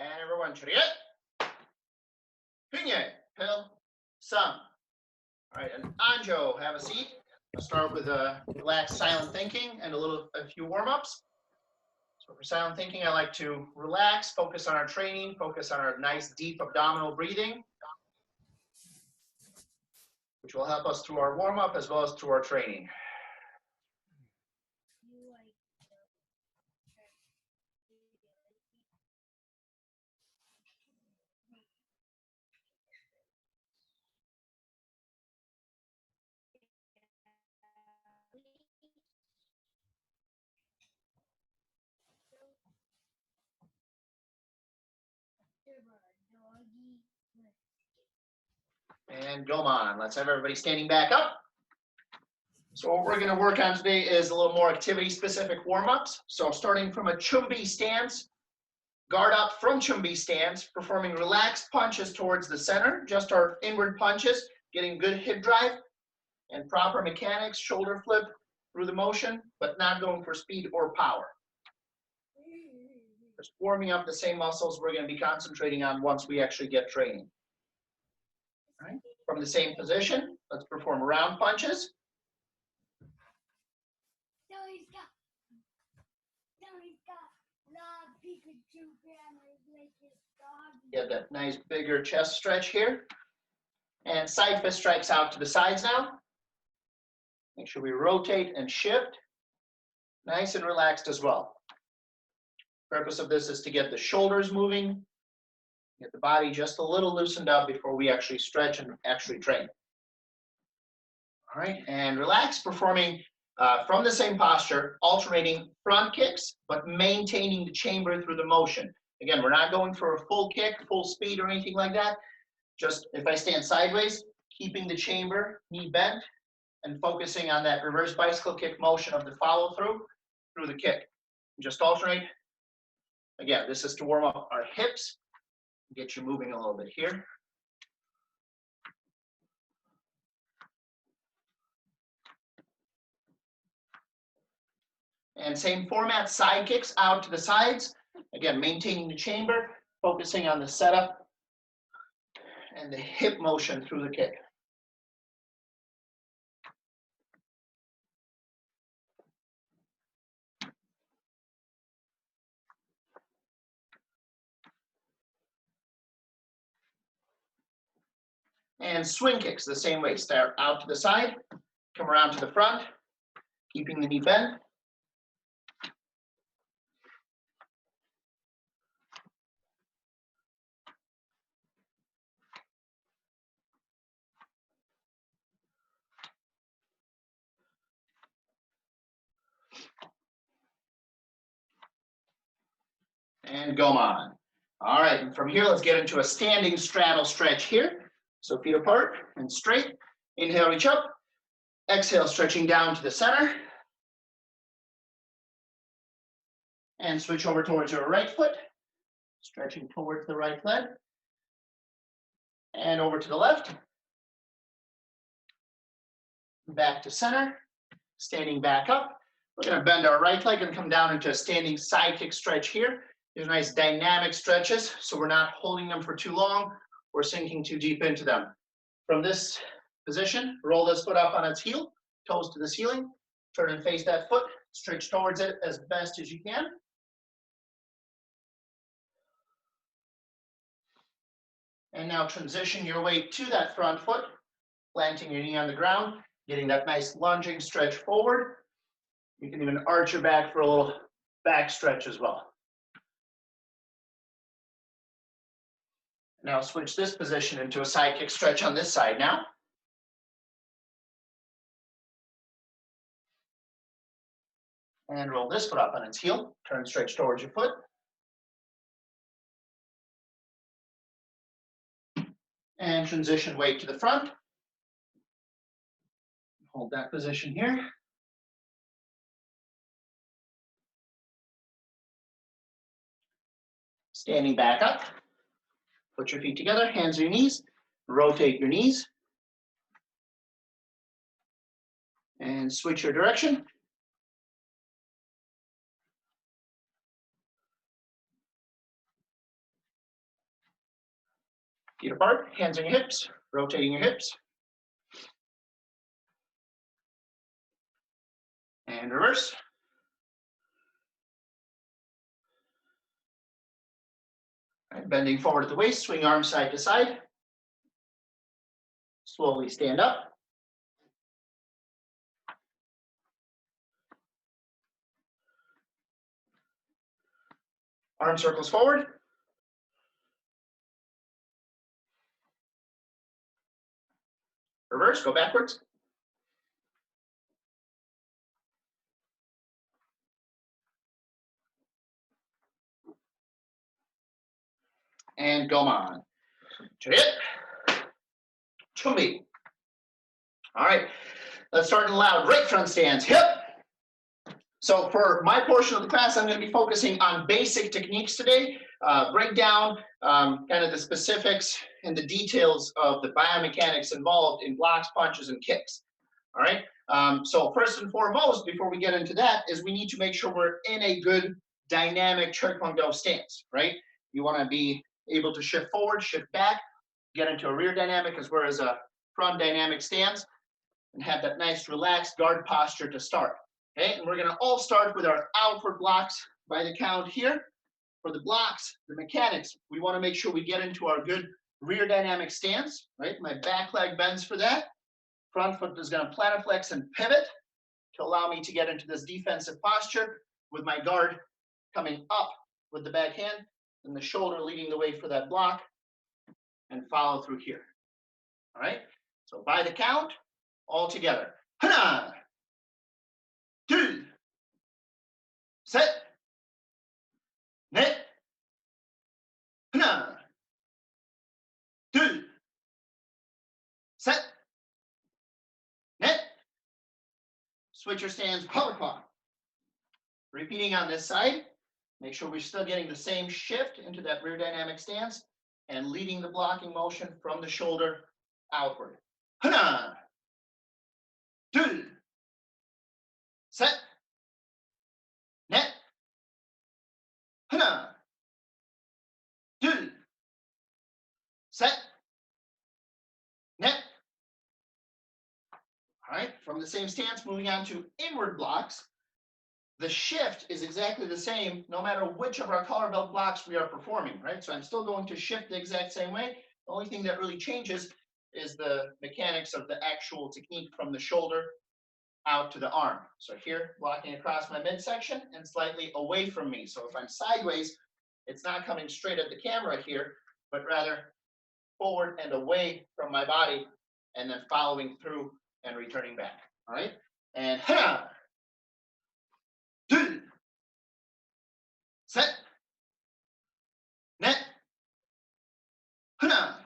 And everyone, chariot. Pinye, hill, sun. All right, and Anjo, have a seat. I'll start with relaxed silent thinking and a few warm-ups. So for silent thinking, I like to relax, focus on our training, focus on our nice deep abdominal breathing, which will help us through our warm-up as well as through our training. And go on. Let's have everybody standing back up. So what we're going to work on today is a little more activity-specific warm-ups. So starting from a Chumbi stance, guard up from Chumbi stance, performing relaxed punches towards the center, just our inward punches, getting good hip drive and proper mechanics, shoulder flip through the motion, but not going for speed or power. Just warming up the same muscles we're going to be concentrating on once we actually get training. All right. From the same position, let's perform round punches. Get that nice bigger chest stretch here. And side fist strikes out to the sides now. Make sure we rotate and shift. Nice and relaxed as well. Purpose of this is to get the shoulders moving, get the body just a little loosened up before we actually stretch and actually train. All right, and relax, performing from the same posture, alternating front kicks, but maintaining the chamber through the motion. Again, we're not going for a full kick, full speed or anything like that. Just if I stand sideways, keeping the chamber, knee bent, and focusing on that reverse bicycle kick motion of the follow through the kick. Just alternate. Again, this is to warm up our hips, get you moving a little bit here. And same format, side kicks out to the sides. Again, maintaining the chamber, focusing on the setup and the hip motion through the kick. And swing kicks the same way. Start out to the side, come around to the front, keeping the knee bent. And go on. All right, and from here, let's get into a standing straddle stretch here. So feet apart and straight. Inhale, reach up. Exhale, stretching down to the center. And switch over towards your right foot. Stretching towards the right leg. And over to the left. Back to center. Standing back up. We're going to bend our right leg and come down into a standing side kick stretch here. These are nice dynamic stretches, so we're not holding them for too long or sinking too deep into them. From this position, roll this foot up on its heel, toes to the ceiling, turn and face that foot, stretch towards it as best as you can. And now transition your weight to that front foot, planting your knee on the ground, getting that nice lunging stretch forward. You can even arch your back for a little back stretch as well. Now switch this position into a side kick stretch on this side now. And roll this foot up on its heel. Turn, stretch towards your foot. And transition weight to the front. Hold that position here. Standing back up. Put your feet together, hands on your knees. Rotate your knees. And switch your direction. Feet apart, hands on your hips, rotating your hips. And reverse. All right, bending forward at the waist, swing arms side to side. Slowly stand up. Arm circles forward. Reverse, go backwards. And go on. To it. To me. All right, let's start in loud. Right front stance, hip. So for my portion of the class, I'm going to be focusing on basic techniques today, break down kind of the specifics and the details of the biomechanics involved in blocks, punches, and kicks. All right. So first and foremost, before we get into that, is we need to make sure we're in a good dynamic Taekwondo stance, right? You want to be able to shift forward, shift back, get into a rear dynamic as well as a front dynamic stance, and have that nice relaxed guard posture to start. Okay, and we're going to all start with our outward blocks by the count here. For the blocks, the mechanics, we want to make sure we get into our good rear dynamic stance, right? My back leg bends for that. Front foot is going to plantarflex and pivot to allow me to get into this defensive posture with my guard coming up with the back hand and the shoulder leading the way for that block and follow through here. All right, so by the count, all together. Hana! 2, set, net, hana, 2, set, net, switch your stance, power clock. Repeating on this side, make sure we're still getting the same shift into that rear dynamic stance and leading the blocking motion from the shoulder outward. Hana, 2, set, net, hana, 2, set, net. All right, from the same stance, moving on to inward blocks. The shift is exactly the same no matter which of our collar belt blocks we are performing, right? So I'm still going to shift the exact same way. The only thing that really changes is the mechanics of the actual technique from the shoulder out to the arm. So here, blocking across my midsection and slightly away from me. So if I'm sideways, it's not coming straight at the camera here, but rather forward and away from my body and then following through and returning back, all right? And ha, 2, set, net, hana,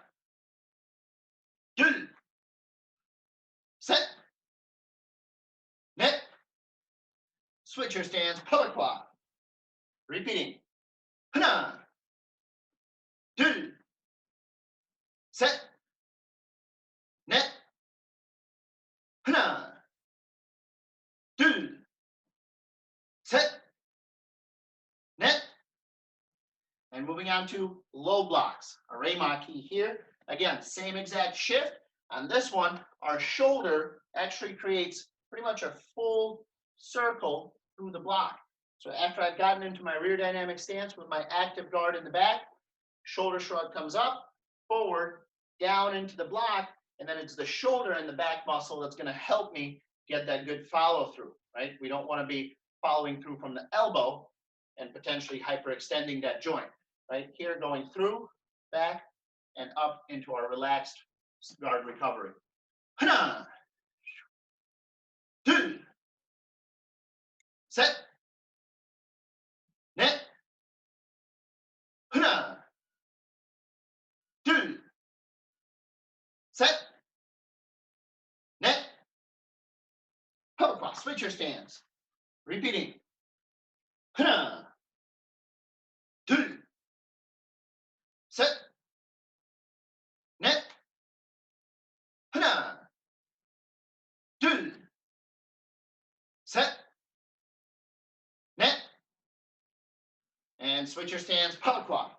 2, set, net, switch your stance, pelvic quad. Repeating, hana, 2, set, net, hana, 2, set, net. And moving on to low blocks, a Reimaki here. Again, same exact shift. On this one, our shoulder actually creates pretty much a full circle through the block. So after I've gotten into my rear dynamic stance with my active guard in the back, shoulder shrug comes up, forward, down into the block, and then it's the shoulder and the back muscle that's going to help me get that good follow through, right? We don't want to be following through from the elbow and potentially hyperextending that joint. Right here, going through, back, and up into our relaxed guard recovery. Hana, 2, set, net, hana, 2, set, net, pelvic switch your stance. Repeating, hana, 2, set, net, hana, 2, set, net, and switch your stance, pelvic quad.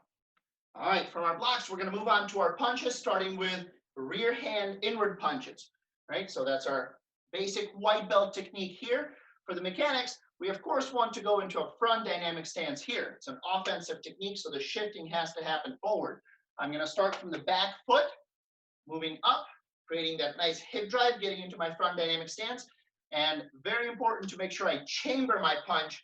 All right, from our blocks, we're going to move on to our punches, starting with rear hand inward punches, right? So that's our basic white belt technique here. For the mechanics, we of course want to go into a front dynamic stance here. It's an offensive technique, so the shifting has to happen forward. I'm going to start from the back foot, moving up, creating that nice hip drive, getting into my front dynamic stance. And very important to make sure I chamber my punch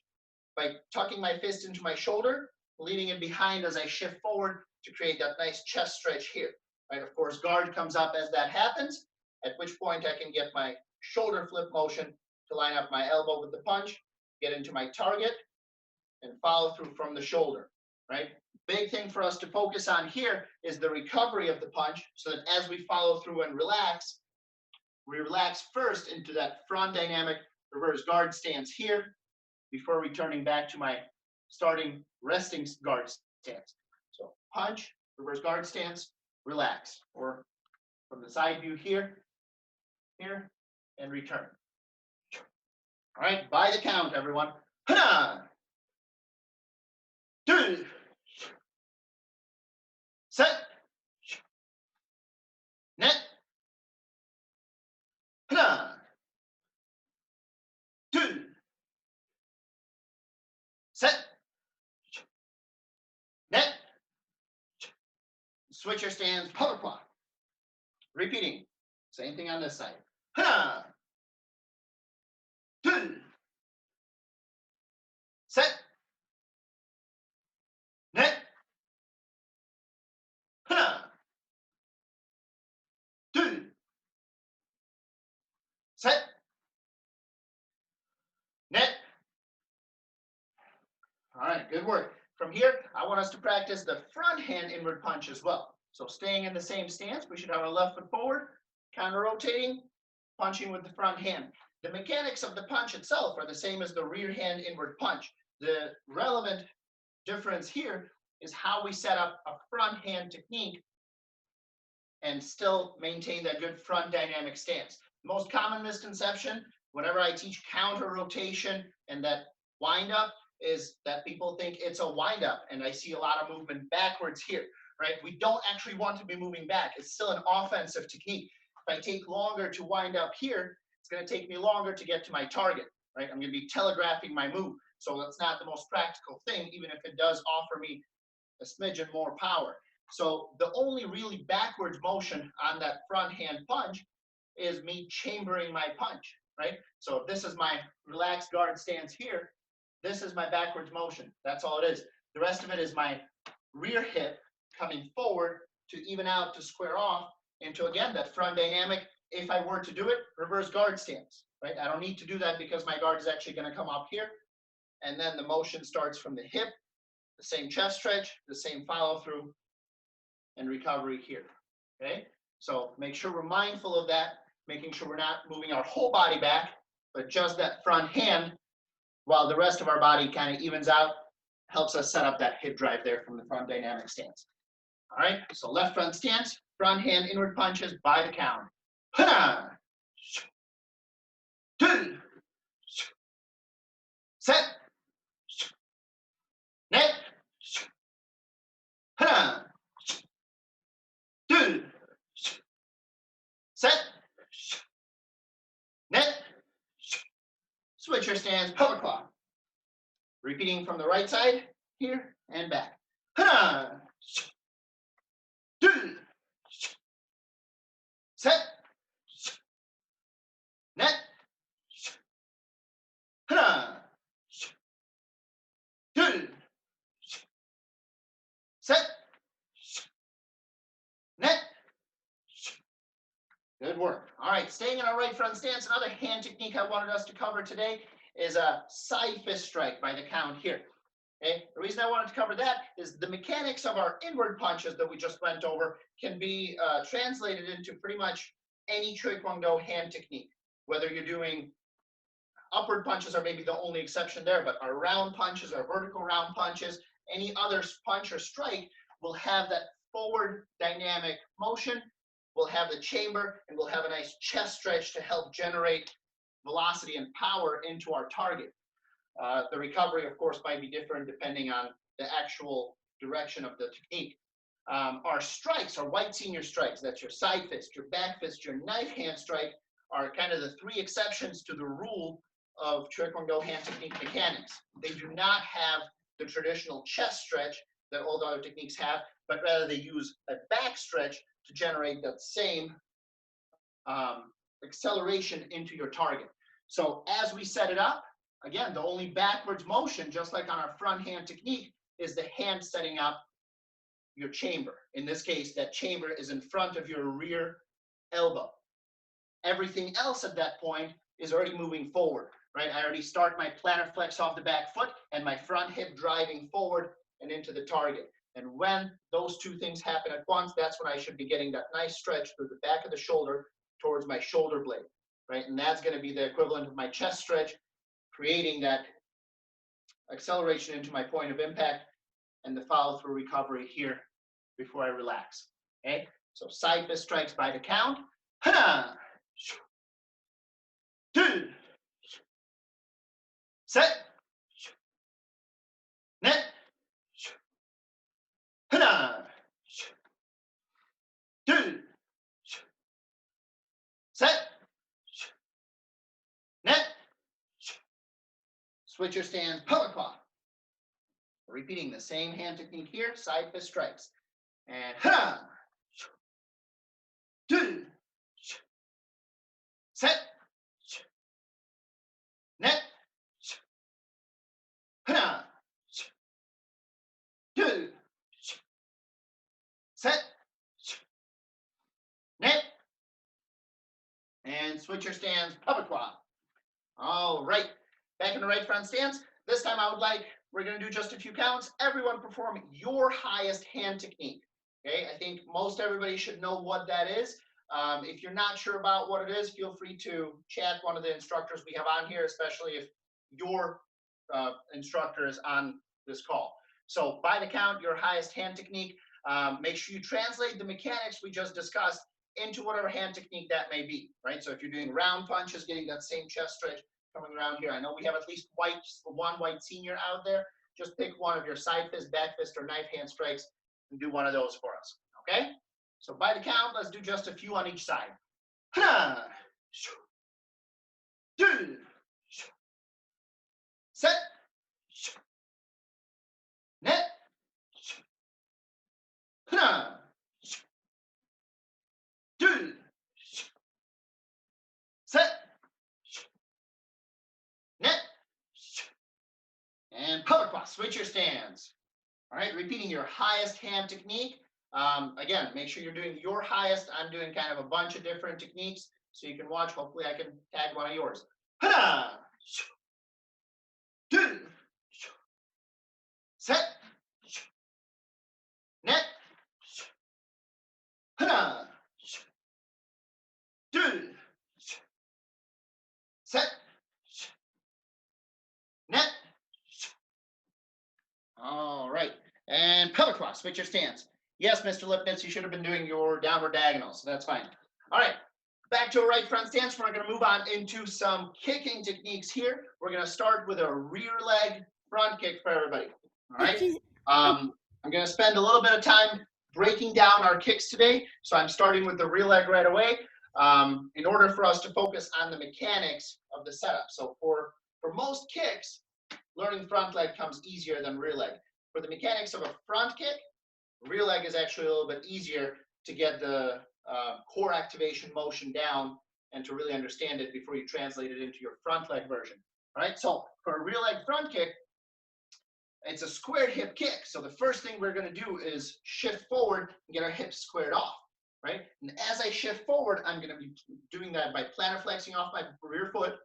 by tucking my fist into my shoulder, leaving it behind as I shift forward to create that nice chest stretch here. Right? Of course, guard comes up as that happens, at which point I can get my shoulder flip motion to line up my elbow with the punch, get into my target, and follow through from the shoulder, right? Big thing for us to focus on here is the recovery of the punch, so that as we follow through and relax, we relax first into that front dynamic reverse guard stance here before returning back to my starting resting guard stance. So punch, reverse guard stance, relax. Or from the side view here, and return. All right, by the count, everyone. Hana, two, set, net, hana, two, set, net, switch your stance, power clock. Repeating, same thing on this side. Hana, two, set, net, hana, two, set, net. All right, good work. From here, I want us to practice the front hand inward punch as well. So staying in the same stance, we should have our left foot forward, counter rotating, punching with the front hand. The mechanics of the punch itself are the same as the rear hand inward punch. The relevant difference here is how we set up a front hand technique and still maintain that good front dynamic stance. Most common misconception, whenever I teach counter rotation and that wind up, is that people think it's a wind up, and I see a lot of movement backwards here, right? We don't actually want to be moving back. It's still an offensive technique. If I take longer to wind up here, it's going to take me longer to get to my target, right? I'm going to be telegraphing my move. So that's not the most practical thing, even if it does offer me a smidgen more power. So the only really backwards motion on that front hand punch is me chambering my punch, right? So if this is my relaxed guard stance here, this is my backwards motion. That's all it is. The rest of it is my rear hip coming forward to even out, to square off into, again, that front dynamic. If I were to do it, reverse guard stance, right? I don't need to do that because my guard is actually going to come up here. And then the motion starts from the hip, the same chest stretch, the same follow through and recovery here, okay? So make sure we're mindful of that, making sure we're not moving our whole body back, but just that front hand, while the rest of our body kind of evens out, helps us set up that hip drive there from the front dynamic stance. All right, so left front stance, front hand inward punches by the count. Hana, two, set, net, hana, two, set, net, switch your stance, power clock. Repeating from the right side here and back. Hana, two, set, net, hana, two, set, net. Good work. All right, staying in our right front stance, another hand technique I wanted us to cover today is a side fist strike by the count here. Okay, the reason I wanted to cover that is the mechanics of our inward punches that we just went over can be translated into pretty much any Taekwondo hand technique. Whether you're doing upward punches are maybe the only exception there, but our round punches, our vertical round punches, any other punch or strike will have that forward dynamic motion. We'll have the chamber, and we'll have a nice chest stretch to help generate velocity and power into our target. The recovery, of course, might be different depending on the actual direction of the technique. Our strikes, our white senior strikes, that's your side fist, your back fist, your knife hand strike, are kind of the three exceptions to the rule of Taekwondo hand technique mechanics. They do not have the traditional chest stretch that all the other techniques have, but rather they use a back stretch to generate that same acceleration into your target. So as we set it up, again, the only backwards motion, just like on our front hand technique, is the hand setting up your chamber. In this case, that chamber is in front of your rear elbow. Everything else at that point is already moving forward, right? I already start my plantar flex off the back foot and my front hip driving forward and into the target. And when those two things happen at once, that's when I should be getting that nice stretch through the back of the shoulder towards my shoulder blade, right? And that's going to be the equivalent of my chest stretch, creating that acceleration into my point of impact and the follow-through recovery here before I relax, okay? So side fist strikes by the count. Hana, two, set, net, hana, two, set, net, switch your stance, power claw. Repeating the same hand technique here, side fist strikes. And ha, two, set, net, ha, two, set, net, and switch your stance, puppet claw. All right, back in the right front stance. This time we're going to do just a few counts. Everyone perform your highest hand technique. Okay, I think most everybody should know what that is. If you're not sure about what it is, feel free to chat one of the instructors we have on here, especially if your instructor is on this call. So by the count, your highest hand technique, make sure you translate the mechanics we just discussed into whatever hand technique that may be, right? So if you're doing round punches, getting that same chest stretch coming around here. I know we have at least one white senior out there. Just pick one of your side fist, back fist, or knife hand strikes and do one of those for us, okay? So by the count, let's do just a few on each side. Two, set, net, two, set, net, and puppet claw. Switch your stance. All right, repeating your highest hand technique. Again, make sure you're doing your highest. I'm doing kind of a bunch of different techniques, so you can watch. Hopefully, I can tag one of yours. Two, set, net, two, set, net. All right, and pelvic claw, switch your stance. Yes, Mr. Lipnitz, you should have been doing your downward diagonal, so that's fine. All right, back to a right front stance. We're going to move on into some kicking techniques here. We're going to start with a rear leg front kick for everybody. All right, I'm going to spend a little bit of time breaking down our kicks today, so I'm starting with the rear leg right away in order for us to focus on the mechanics of the setup. So for most kicks, learning front leg comes easier than rear leg. For the mechanics of a front kick, rear leg is actually a little bit easier to get the core activation motion down and to really understand it before you translate it into your front leg version. All right, so for a rear leg front kick, it's a squared hip kick. So the first thing we're going to do is shift forward and get our hips squared off, right? And as I shift forward, I'm going to be doing that by plantar flexing off my rear foot.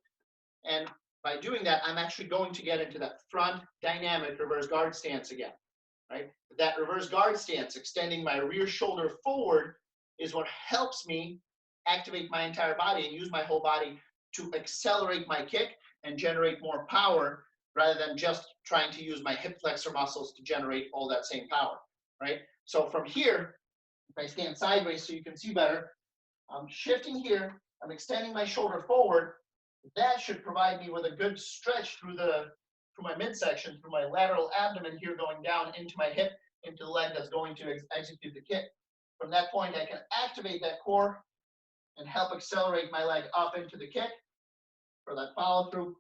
And by doing that, I'm actually going to get into that front dynamic reverse guard stance again, right? That reverse guard stance, extending my rear shoulder forward, is what helps me activate my entire body and use my whole body to accelerate my kick and generate more power rather than just trying to use my hip flexor muscles to generate all that same power, right? So from here, if I stand sideways so you can see better, I'm shifting here, I'm extending my shoulder forward. That should provide me with a good stretch through my midsection, through my lateral abdomen here going down into my hip into the leg that's going to execute the kick. From that point, I can activate that core and help accelerate my leg up into the kick for that follow through,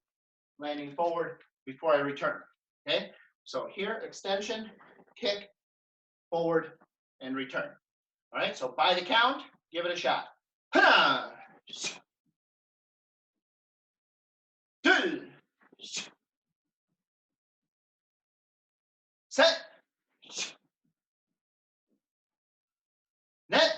landing forward before I return. Okay, so here, extension, kick, forward, and return. All right, so by the count, give it a shot. Set. Net.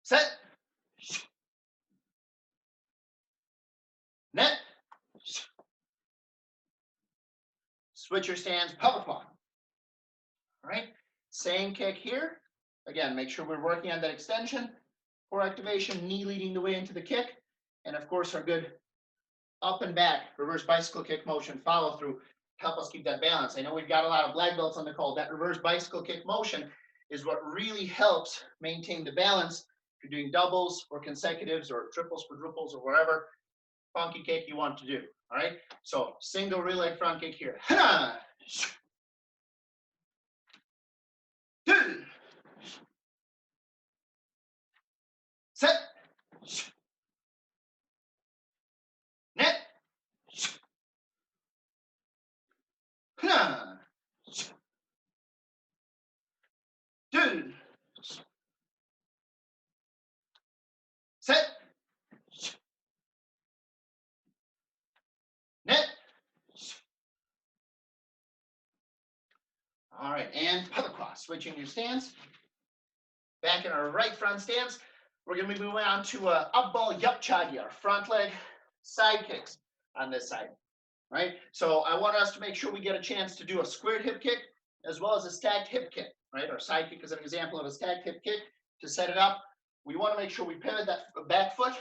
Set. Net. Switch your stance, public walk. All right, same kick here. Again, make sure we're working on that extension, core activation, knee leading the way into the kick, and of course our good up and back, reverse bicycle kick motion, follow through, help us keep that balance. I know we've got a lot of black belts on the call. That reverse bicycle kick motion is what really helps maintain the balance if you're doing doubles or consecutives or triples, quadruples, or whatever funky kick you want to do. All right, so single rear leg front kick here. Set. Net. Set. Net. All right, and public cross. Switching your stance. Back in our right front stance. We're going to be moving on to up ball yup chagi, our front leg side kicks on this side. Right? So I want us to make sure we get a chance to do a squared hip kick as well as a stacked hip kick. Right? Our side kick is an example of a stacked hip kick. To set it up, we want to make sure we pivot that back foot.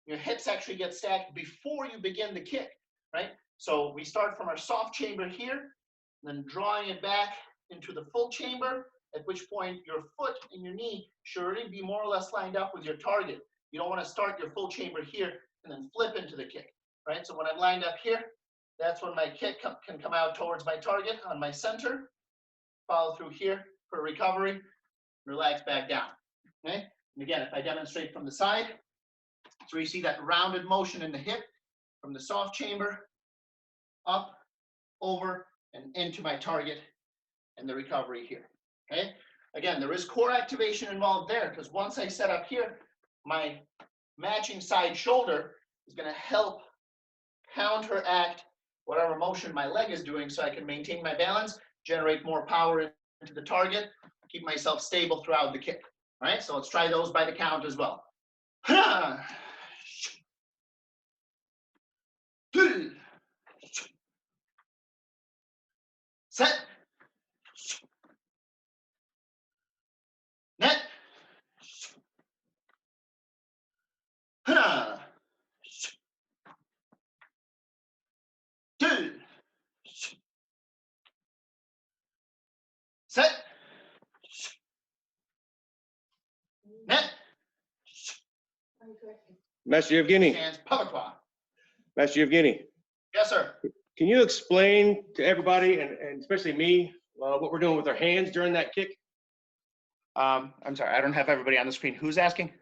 Your hips actually get stacked before you begin the kick. Right? So we start from our soft chamber here, then drawing it back into the full chamber, at which point your foot and your knee should already be more or less lined up with your target. You don't want to start your full chamber here and then flip into the kick. Right? So when I'm lined up here, that's when my kick can come out towards my target on my center. Follow through here for recovery. Relax back down. Okay? And again, if I demonstrate from the side, so you see that rounded motion in the hip from the soft chamber, up, over, and into my target, and the recovery here. Okay? Again, there is core activation involved there, because once I set up here, my matching side shoulder is going to help counteract whatever motion my leg is doing so I can maintain my balance, generate more power into the target, keep myself stable throughout the kick. All right, so let's try those by the count as well. Set. Net. Two. Set. Net. Master Yevgeny. Stands public law. Master Yevgeny, Yes, sir. can you explain to everybody, and especially me, what we're doing with our hands during that kick? I'm sorry, I don't have everybody on the screen. Who's asking?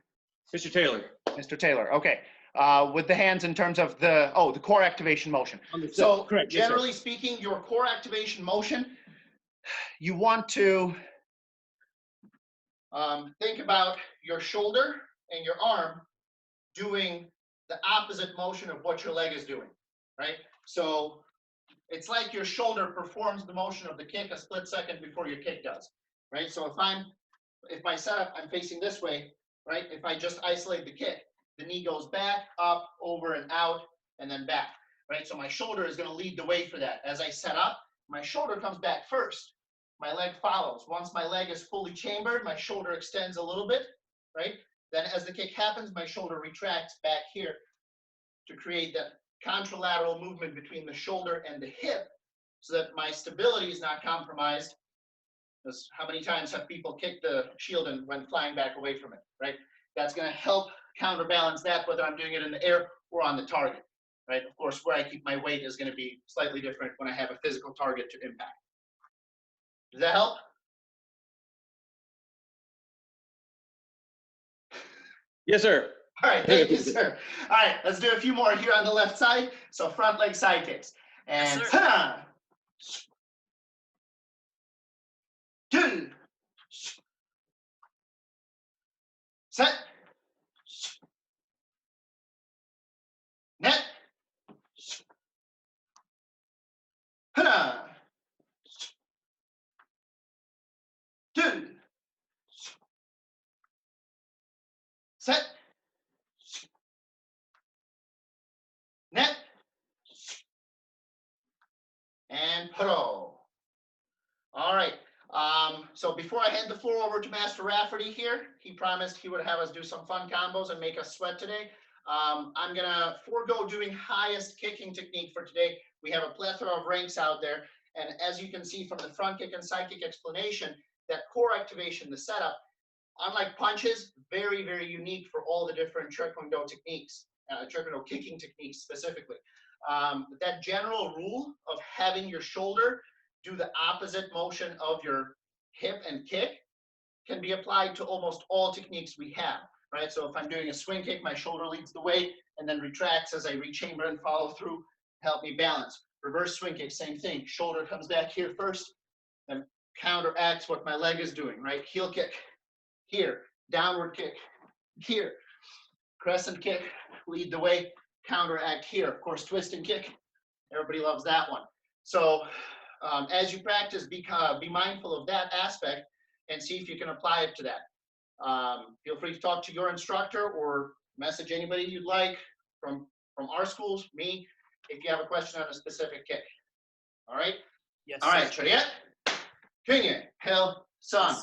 Mr. Taylor. Mr. Taylor. Okay. With the hands in terms of the core activation motion. So correct. generally speaking, your core activation motion, you want to think about your shoulder and your arm doing the opposite motion of what your leg is doing, right? So it's like your shoulder performs the motion of the kick a split second before your kick does, right? So if my setup, I'm facing this way, right? If I just isolate the kick, the knee goes back, up, over, and out, and then back, right? So my shoulder is going to lead the way for that. As I set up, my shoulder comes back first. My leg follows. Once my leg is fully chambered, my shoulder extends a little bit, right? Then as the kick happens, my shoulder retracts back here to create that contralateral movement between the shoulder and the hip so that my stability is not compromised Because how many times have people kicked the shield and went flying back away from it, right? That's going to help counterbalance that, whether I'm doing it in the air or on the target, right? Of course, where I keep my weight is going to be slightly different when I have a physical target to impact. Does that help? Yes, sir. All right, thank you, sir. All right, let's do a few more here on the left side. So front leg side kicks. And Yes, ta, two, set, net, ta, two, set, net, and pro. All right. So before I hand the floor over to Master Rafferty here, he promised he would have us do some fun combos and make us sweat today. I'm gonna forego doing highest kicking technique for today. We have a plethora of ranks out there, and as you can see from the front kick and side kick explanation, that core activation, the setup, unlike punches, very, very unique for all the different Taekwondo techniques, Taekwondo kicking techniques specifically. That general rule of having your shoulder do the opposite motion of your hip and kick can be applied to almost all techniques we have, right? So if I'm doing a swing kick, my shoulder leads the way and then retracts as I rechamber and follow through, help me balance. Reverse swing kick, same thing. Shoulder comes back here first, then counteracts what my leg is doing, right? Heel kick here, downward kick here, crescent kick, lead the way, counteract here. Of course, twist and kick, everybody loves that one. So as you practice, be mindful of that aspect and see if you can apply it to that. Feel free to talk to your instructor or message anybody you'd like from our schools, me, if you have a question on a specific kick. All right? Yes, All right, Chariot, Kinye, Hell, Sun.